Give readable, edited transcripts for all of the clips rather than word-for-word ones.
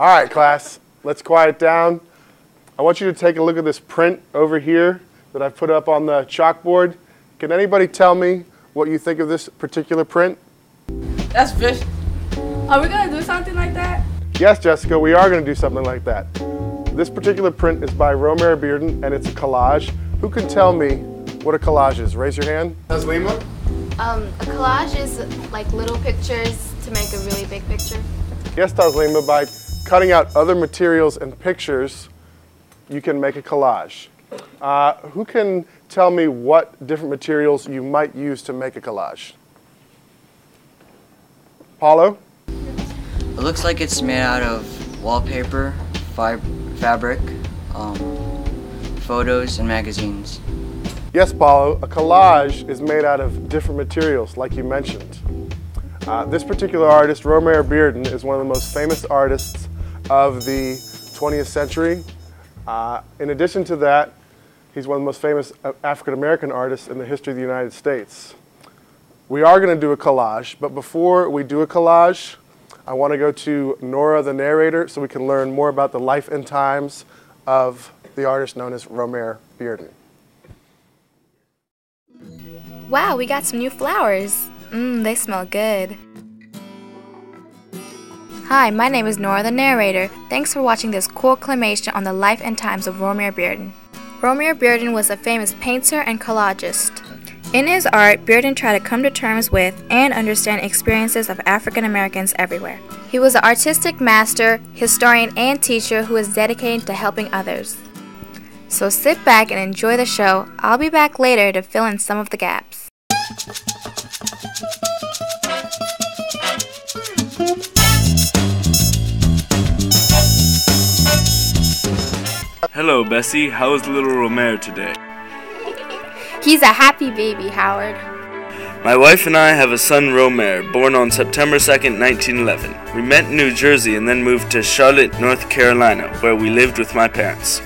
All right, class, let's quiet down. I want you to take a look at this print over here that I've put up on the chalkboard. Can anybody tell me what you think of this particular print? That's fish. Are we going to do something like that? Yes, Jessica, we are going to do something like that. This particular print is by Romare Bearden, and it's a collage. Who can tell me what a collage is? Raise your hand. Taslima? A collage is like little pictures to make a really big picture. Yes, Taslima, by cutting out other materials and pictures, you can make a collage. Who can tell me what different materials you might use to make a collage? Paulo? It looks like it's made out of wallpaper, fabric, photos, and magazines. Yes, Paulo, a collage is made out of different materials, like you mentioned. This particular artist, Romare Bearden, is one of the most famous artists of the 20th century. In addition to that, he's one of the most famous African-American artists in the history of the United States. We are going to do a collage, but before we do a collage, I want to go to Nora, the narrator, so we can learn more about the life and times of the artist known as Romare Bearden. Wow, we got some new flowers. They smell good. Hi, my name is Nora, the narrator. Thanks for watching this cool claymation on the life and times of Romare Bearden. Romare Bearden was a famous painter and collagist. In his art, Bearden tried to come to terms with and understand experiences of African Americans everywhere. He was an artistic master, historian, and teacher who was dedicated to helping others. So sit back and enjoy the show. I'll be back later to fill in some of the gaps. Hello, Bessie. How is little Romare today? He's a happy baby, Howard. My wife and I have a son, Romare, born on September 2nd, 1911. We met in New Jersey and then moved to Charlotte, North Carolina, where we lived with my parents.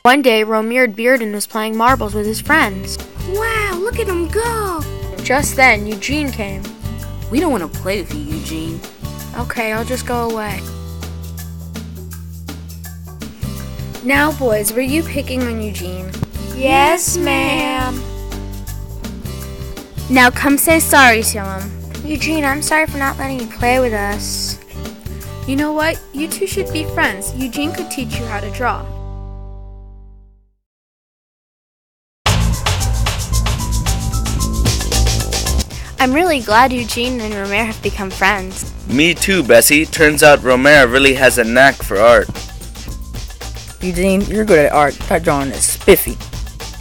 One day, Romare Bearden was playing marbles with his friends. Wow, look at him go! Just then, Eugene came. We don't want to play with you, Eugene. Okay, I'll just go away. Now, boys, were you picking on Eugene? Yes, ma'am. Now come say sorry to him. Eugene, I'm sorry for not letting you play with us. You know what? You two should be friends. Eugene could teach you how to draw. I'm really glad Eugene and Romare have become friends. Me too, Bessie. Turns out Romare really has a knack for art. Eugene, you're good at art. That drawing is spiffy.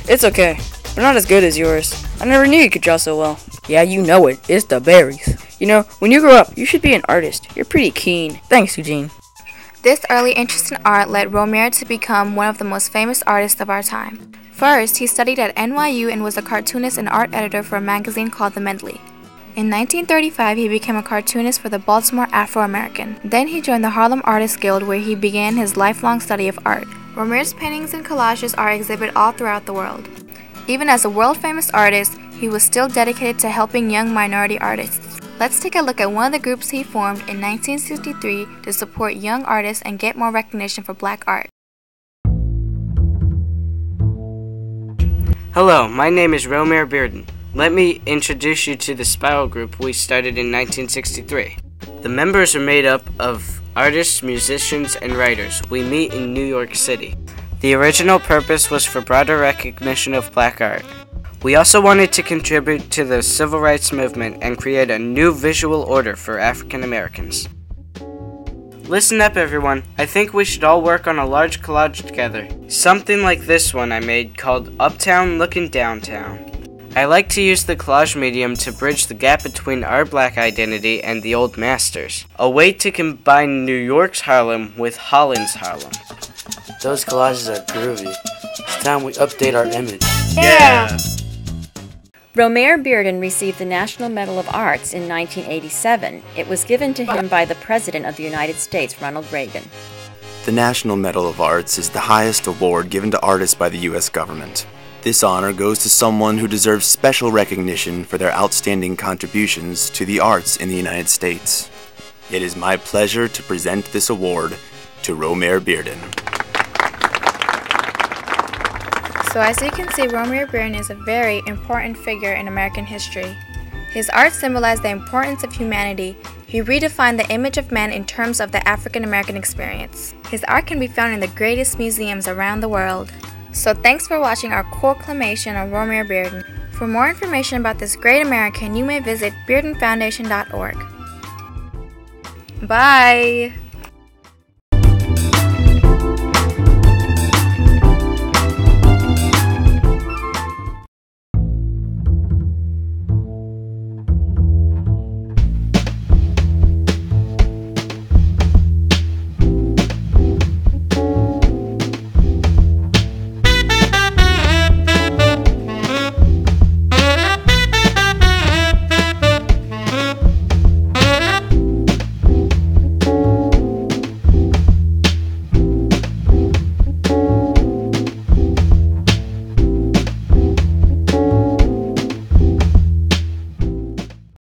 It's okay. We're not as good as yours. I never knew you could draw so well. Yeah, you know it. It's the berries. You know, when you grow up, you should be an artist. You're pretty keen. Thanks, Eugene. This early interest in art led Romare to become one of the most famous artists of our time. First, he studied at NYU and was a cartoonist and art editor for a magazine called The Medley. In 1935, he became a cartoonist for the Baltimore Afro-American. Then he joined the Harlem Artists Guild, where he began his lifelong study of art. Romare's paintings and collages are exhibited all throughout the world. Even as a world-famous artist, he was still dedicated to helping young minority artists. Let's take a look at one of the groups he formed in 1963 to support young artists and get more recognition for black art. Hello, my name is Romare Bearden. Let me introduce you to the Spiral Group we started in 1963. The members are made up of artists, musicians, and writers. We meet in New York City. The original purpose was for broader recognition of black art. We also wanted to contribute to the civil rights movement and create a new visual order for African Americans. Listen up, everyone. I think we should all work on a large collage together. Something like this one I made called Uptown Looking Downtown. I like to use the collage medium to bridge the gap between our black identity and the old masters. A way to combine New York's Harlem with Holland's Harlem. Those collages are groovy. It's time we update our image. Yeah! Romare Bearden received the National Medal of Arts in 1987. It was given to him by the President of the United States, Ronald Reagan. The National Medal of Arts is the highest award given to artists by the U.S. government. This honor goes to someone who deserves special recognition for their outstanding contributions to the arts in the United States. It is my pleasure to present this award to Romare Bearden. So as you can see, Romare Bearden is a very important figure in American history. His art symbolized the importance of humanity. He redefined the image of man in terms of the African American experience. His art can be found in the greatest museums around the world. So thanks for watching our cool claymation of Romare Bearden. For more information about this great American, you may visit beardenfoundation.org. Bye!